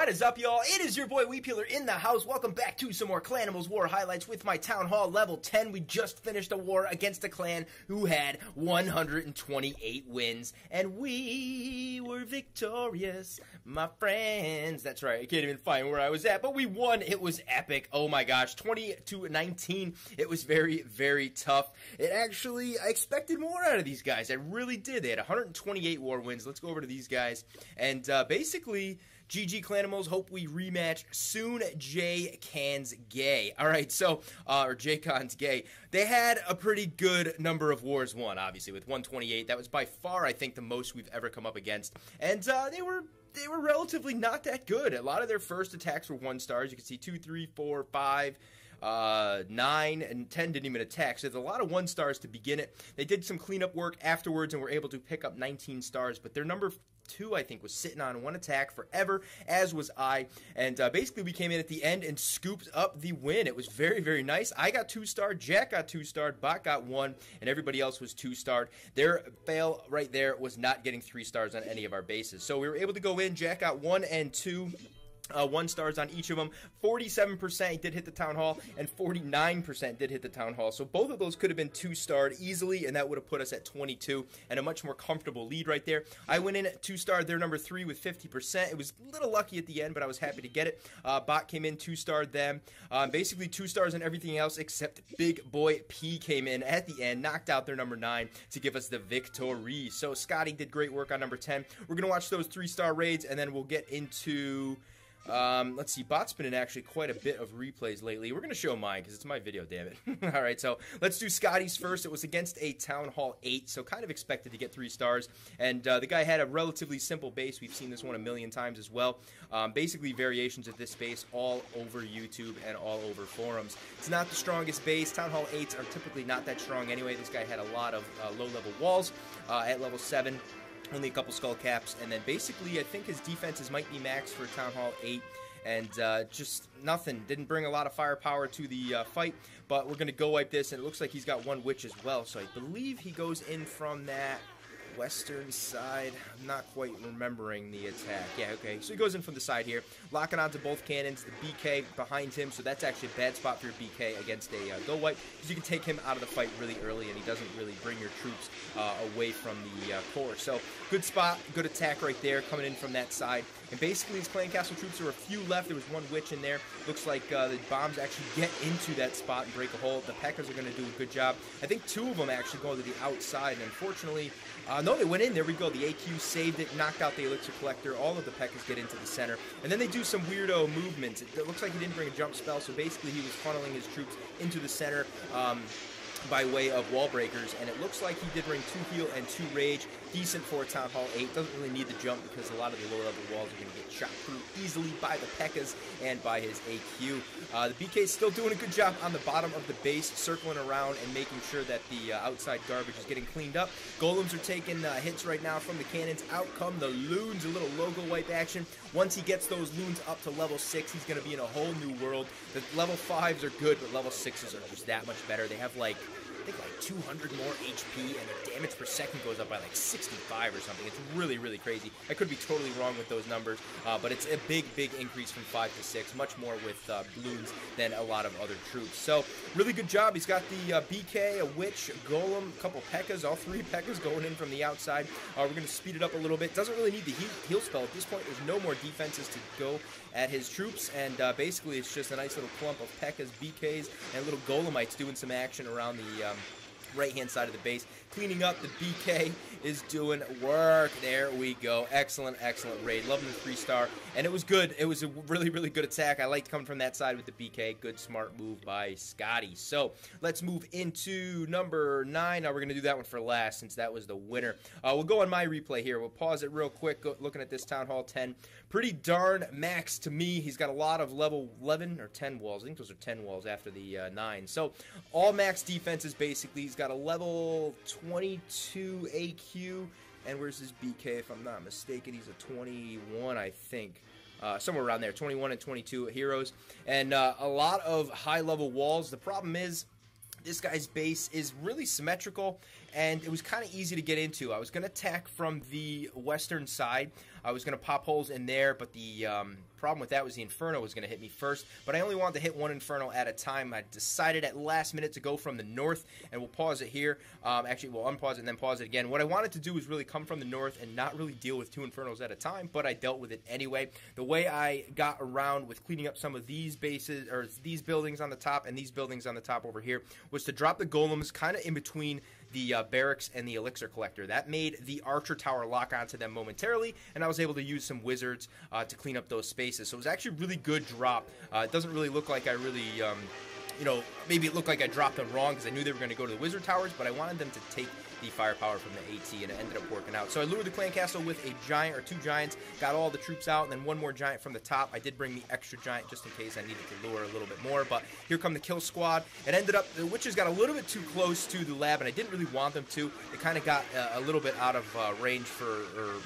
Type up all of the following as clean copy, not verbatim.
What is up, y'all? It is your boy Weepeeler in the house. Welcome back to some more Clanimals War highlights with my Town Hall level 10. We just finished a war against a clan who had 128 wins, and we were victorious, my friends. That's right, I can't even find where I was at, but we won. It was epic. Oh my gosh, 20-19. It was very, very tough. I expected more out of these guys. I really did. They had 128 war wins. Let's go over to these guys, and basically, GG Clanimals, hope we rematch soon. J Cans Gay. Alright, so, or J Cons Gay. They had a pretty good number of wars won, obviously, with 128. That was by far, I think, the most we've ever come up against. And they were relatively not that good. A lot of their first attacks were 1 stars. You can see 2, 3, 4, 5, 9, and 10 didn't even attack. So there's a lot of 1 stars to begin it. They did some cleanup work afterwards and were able to pick up 19 stars, but their number 2, I think, was sitting on 1 attack forever, as was I, and basically we came in at the end and scooped up the win. It was very, very nice. I got 2-starred, Jack got 2-starred, Bot got 1, and everybody else was 2-starred. Their fail right there was not getting 3 stars on any of our bases. So we were able to go in. Jack got 1 and 2. 1 stars on each of them. 47% did hit the Town Hall, and 49% did hit the Town Hall. So both of those could have been 2-starred easily, and that would have put us at 22, and a much more comfortable lead right there. I went in at 2-starred, their number 3 with 50%. It was a little lucky at the end, but I was happy to get it. Bot came in 2-starred them. Basically 2 stars on everything else, except Big Boy P came in at the end, knocked out their number 9 to give us the victory. So Scotty did great work on number 10. We're going to watch those 3-star raids, and then we'll get into... let's see, Bot's been in actually quite a bit of replays lately. We're going to show mine because it's my video, damn it. Alright, so let's do Scotty's first. It was against a Town Hall 8, so kind of expected to get 3 stars. And the guy had a relatively simple base. We've seen this one a million times as well. Basically variations of this base all over YouTube and all over forums. It's not the strongest base. Town Hall 8s are typically not that strong anyway. This guy had a lot of low-level walls at level 7. Only a couple skull caps, and then basically I think his defenses might be maxed for Town Hall 8, and just nothing. Didn't bring a lot of firepower to the fight, but we're going to go wipe this, and it looks like he's got 1 witch as well, so I believe he goes in from that western side. I'm not quite remembering the attack. Yeah, okay. So he goes in from the side here, locking onto both cannons, the BK behind him, so that's actually a bad spot for your BK against a go wipe, because you can take him out of the fight really early, and he doesn't really bring your troops away from the core. So good spot, good attack right there, coming in from that side. And basically these clan castle troops, there were a few left. There was 1 witch in there. Looks like the bombs actually get into that spot and break a hole. The P.E.K.K.A.s are going to do a good job. I think 2 of them actually go to the outside, and unfortunately, no, they went in. There we go. The AQ saved it, knocked out the Elixir Collector. All of the P.E.K.K.A.s get into the center. And then they do some weirdo movements. It looks like he didn't bring a jump spell, so basically he was funneling his troops into the center by way of wall breakers, and it looks like he did bring 2 heal and 2 rage. Decent for a Town Hall 8. Doesn't really need the jump because a lot of the low-level walls are going to get shot through easily by the P.E.K.K.A.s and by his AQ. The BK is still doing a good job on the bottom of the base, circling around and making sure that the outside garbage is getting cleaned up. Golems are taking hits right now from the cannons. Out come the loons, a little Logowipe action. Once he gets those loons up to level 6, he's going to be in a whole new world. The level 5s are good, but level 6s are just that much better. They have like, I think like 200 more HP, and the damage per second goes up by like 65 or something. It's really, really crazy. I could be totally wrong with those numbers, but it's a big, big increase from 5 to 6, much more with balloons than a lot of other troops. So, really good job. He's got the BK, a witch, a golem, a couple P.E.K.K.A.s, all 3 P.E.K.K.A.s going in from the outside. We're going to speed it up a little bit. Doesn't really need the heal spell at this point. There's no more defenses to go at his troops, and basically it's just a nice little clump of P.E.K.K.A.s, BKs, and little golemites doing some action around the right-hand side of the base. Cleaning up, the BK is doing work. There we go. Excellent, excellent raid. Loving the 3-star, and it was good. It was a really, really good attack. I liked coming from that side with the BK. Good, smart move by Scotty. So, let's move into number 9. Now, we're going to do that one for last, since that was the winner. We'll go on my replay here. We'll pause it real quick, looking at this Town Hall 10. Pretty darn max to me. He's got a lot of level 11 or 10 walls. I think those are 10 walls after the 9. So, all max defenses, basically. He's got a level 22 AQ, and where's his BK, if I'm not mistaken? He's a 21, I think. Somewhere around there, 21 and 22 heroes, and a lot of high-level walls. The problem is, this guy's base is really symmetrical, and it was kind of easy to get into. I was going to attack from the western side. I was going to pop holes in there, but the problem with that was the Inferno was going to hit me first, but I only wanted to hit one Inferno at a time. I decided at last minute to go from the north, and we'll pause it here. Actually, we'll unpause it and then pause it again. What I wanted to do was really come from the north and not really deal with 2 Infernos at a time, but I dealt with it anyway. The way I got around with cleaning up some of these bases, or these buildings on the top and these buildings on the top over here, was to drop the golems kind of in between the barracks and the elixir collector. That made the archer tower lock onto them momentarily, and I was able to use some wizards to clean up those spaces. So it was actually a really good drop. It doesn't really look like I really, you know, maybe it looked like I dropped them wrong because I knew they were going to go to the wizard towers, but I wanted them to take the firepower from the AT, and it ended up working out. So I lured the clan castle with a giant or 2 giants, got all the troops out, and then 1 more giant from the top. I did bring the extra giant just in case I needed to lure a little bit more, but here come the kill squad. It ended up, the witches got a little bit too close to the lab, and I didn't really want them to. They kind of got a little bit out of range or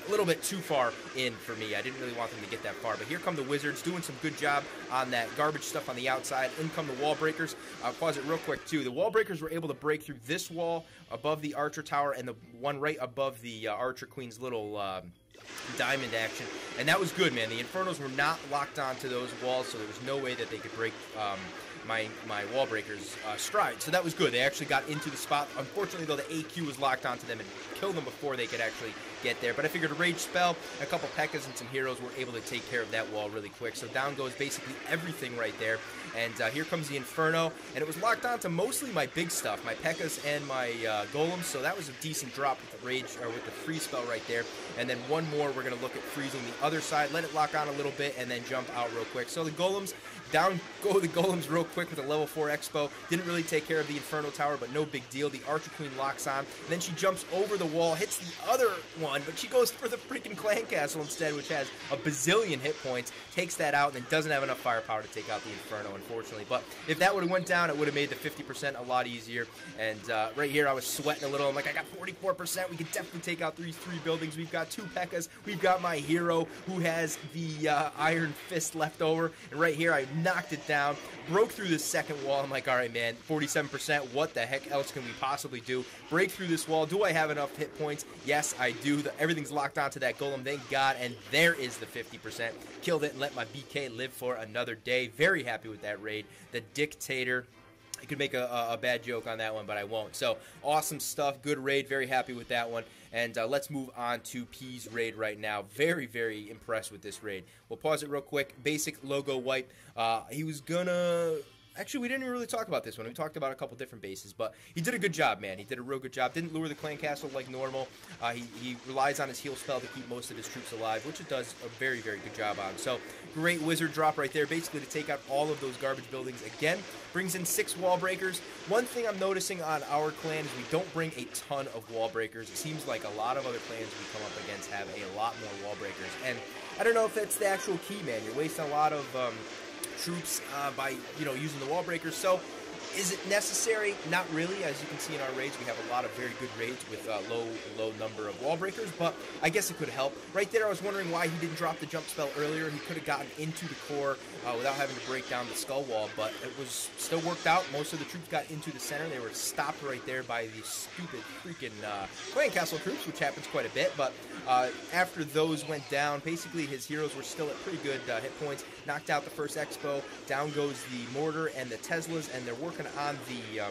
a little bit too far in for me. I didn't really want them to get that far, but here come the wizards doing some good job on that garbage stuff on the outside. In come the wall breakers. I'll pause it real quick too. The wall breakers were able to break through this wall above the archer tower and the one right above the archer queen's little diamond action, and that was good, man. The Infernos were not locked onto those walls, so there was no way that they could break my wall breakers stride. So that was good. They actually got into the spot. Unfortunately, though, the AQ was locked onto them and killed them before they could actually get there. But I figured a rage spell, a couple P.E.K.K.A.s, and some heroes were able to take care of that wall really quick. So down goes basically everything right there. And here comes the Inferno, and it was locked onto mostly my big stuff, my P.E.K.K.A.s and my golems. So that was a decent drop with the rage, or with the freeze spell right there. And then 1 more, we're going to look at freezing the other side, let it lock on a little bit, and then jump out real quick. So the golems, down go the golems real quick with a level 4 expo. Didn't really take care of the Inferno tower, but no big deal. The Archer Queen locks on. And then she jumps over the wall, hits the other one, but she goes for the freaking clan castle instead, which has a bazillion hit points. Takes that out, and then doesn't have enough firepower to take out the Inferno, unfortunately. But if that would have went down, it would have made the 50% a lot easier. And right here, I was sweating a little. I'm like, I got 44%. We can definitely take out these 3 buildings. We've got 2 P.E.K.K.A.s. We've got my hero who has the Iron Fist left over. And right here, I knocked it down, broke through the second wall. I'm like, all right, man, 47%. What the heck else can we possibly do? Break through this wall. Do I have enough hit points? Yes, I do. Everything's locked onto that golem. Thank God. And there is the 50%. Killed it and let my BK live for another day. Very happy with that raid. The Dictator. I could make a bad joke on that one, but I won't. So, awesome stuff. Good raid. Very happy with that one. And let's move on to P's raid right now. Very, very impressed with this raid. We'll pause it real quick. Basic Logowipe. He was gonna... Actually, we didn't even really talk about this one. We talked about a couple different bases, but he did a good job, man. He did a real good job. Didn't lure the clan castle like normal. He relies on his heal spell to keep most of his troops alive, which it does a very, very good job on. So, great wizard drop right there, basically to take out all of those garbage buildings again. Brings in 6 wall breakers. One thing I'm noticing on our clan is we don't bring a ton of wall breakers. It seems like a lot of other clans we come up against have a lot more wall breakers. And I don't know if that's the actual key, man. You're wasting a lot of... troops by, you know, using the wall breakers. So is it necessary? Not really. As you can see in our raids, we have a lot of very good raids with low number of wall breakers, but I guess it could help. Right there, I was wondering why he didn't drop the jump spell earlier. He could have gotten into the core without having to break down the skull wall, but it was still worked out. Most of the troops got into the center. They were stopped right there by the stupid freaking clan castle troops, which happens quite a bit, but after those went down, basically his heroes were still at pretty good hit points. Knocked out the first expo. Down goes the mortar and the Teslas, and they're working on the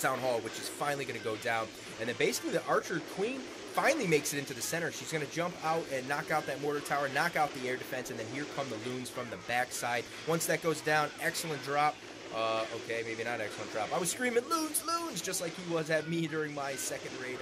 town hall, which is finally going to go down. And then basically the Archer Queen finally makes it into the center. She's going to jump out and knock out that mortar tower, knock out the air defense, and then here come the loons from the backside. Once that goes down, excellent drop. Okay, maybe not excellent drop. I was screaming, loons, loons, just like he was at me during my second raid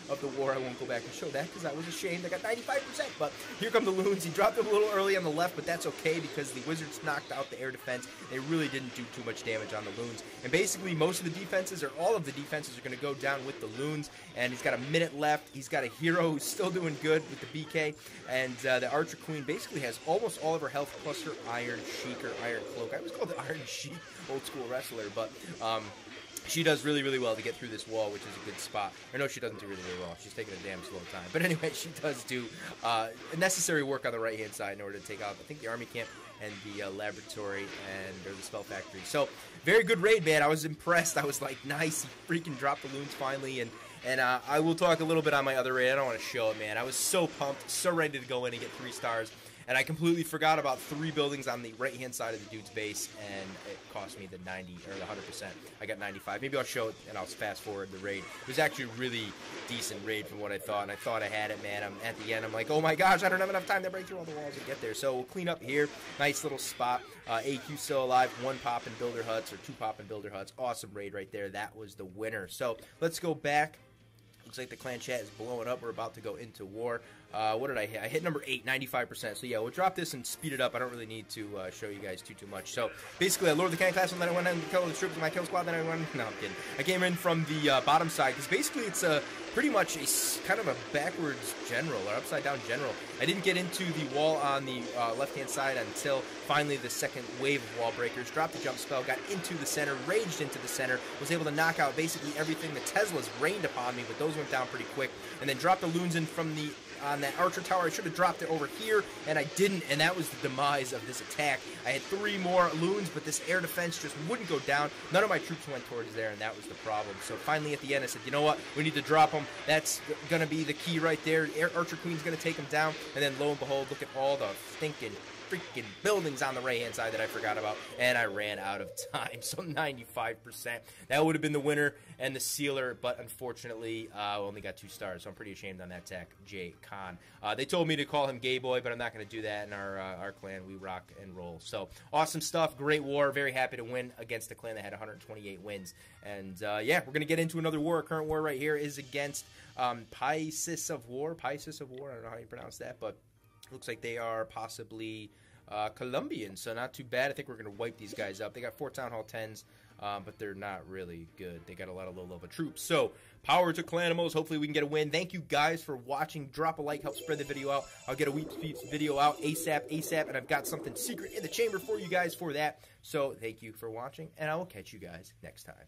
of the war. I won't go back and show that because I was ashamed. I got 95%, but here come the loons. He dropped them a little early on the left, but that's okay because the wizards knocked out the air defense. They really didn't do too much damage on the loons. And basically, most of the defenses, or all of the defenses, are going to go down with the loons. And he's got a minute left. He's got a hero who's still doing good with the BK. And the Archer Queen basically has almost all of her health plus her Iron Sheik or Iron Cloak. I always called it Iron Sheik, old school wrestler, but she does really, really well to get through this wall, which is a good spot. Or no, she doesn't do really, really well. She's taking a damn slow time. But anyway, she does do necessary work on the right-hand side in order to take out, I think, the army camp and the laboratory or the spell factory. So very good raid, man. I was impressed. I was like, nice, he freaking dropped the loons finally, and I will talk a little bit on my other raid. I don't want to show it, man. I was so pumped, so ready to go in and get 3 stars. And I completely forgot about 3 buildings on the right-hand side of the dude's base, and it cost me the 90 or the 100%. I got 95. Maybe I'll show it, and I'll fast forward the raid. It was actually a really decent raid from what I thought, and I thought I had it, man. At the end, I'm like, oh my gosh, I don't have enough time to break through all the walls and get there. So we'll clean up here. Nice little spot. AQ still alive. 1 pop in builder huts, or 2 pop in builder huts. Awesome raid right there. That was the winner. So let's go back. Looks like the clan chat is blowing up. We're about to go into war. What did I hit? I hit number 8, 95%. So yeah, we'll drop this and speed it up. I don't really need to show you guys too much. So basically, I lowered the cannon class, and then I went in and killed the troops with my kill squad. Then I went. No, I'm kidding. I came in from the bottom side because basically it's pretty much a kind of a backwards general or upside down general. I didn't get into the wall on the left-hand side until finally the second wave of wall breakers. Dropped the jump spell, got into the center, raged into the center, was able to knock out basically everything. The Teslas rained upon me, but those went down pretty quick. And then dropped the loons in from the on that archer tower. I should have dropped it over here, and I didn't, and that was the demise of this attack. I had 3 more loons, but this air defense just wouldn't go down. None of my troops went towards there, and that was the problem. So finally at the end, I said, you know what? We need to drop them. That's going to be the key right there. Archer Queen's going to take them down, and then lo and behold, look at all the stinking freaking buildings on the right-hand side that I forgot about, and I ran out of time. So 95%. That would have been the winner and the sealer, but unfortunately, only got 2 stars, so I'm pretty ashamed on that attack, J. Khan. They told me to call him Gay Boy, but I'm not going to do that in our clan. We rock and roll. So awesome stuff. Great war. Very happy to win against a clan that had 128 wins. And yeah, we're going to get into another war. Our current war right here is against Pisces of War. Pisces of War. I don't know how you pronounce that, but looks like they are possibly Colombian, so not too bad. I think we're going to wipe these guys up. They got 4 Town Hall 10s, but they're not really good. They got a lot of low-level troops. So, power to Clanimals. Hopefully we can get a win. Thank you guys for watching. Drop a like, help spread the video out. I'll get a week's video out ASAP, and I've got something secret in the chamber for you guys for that. So, thank you for watching, and I will catch you guys next time.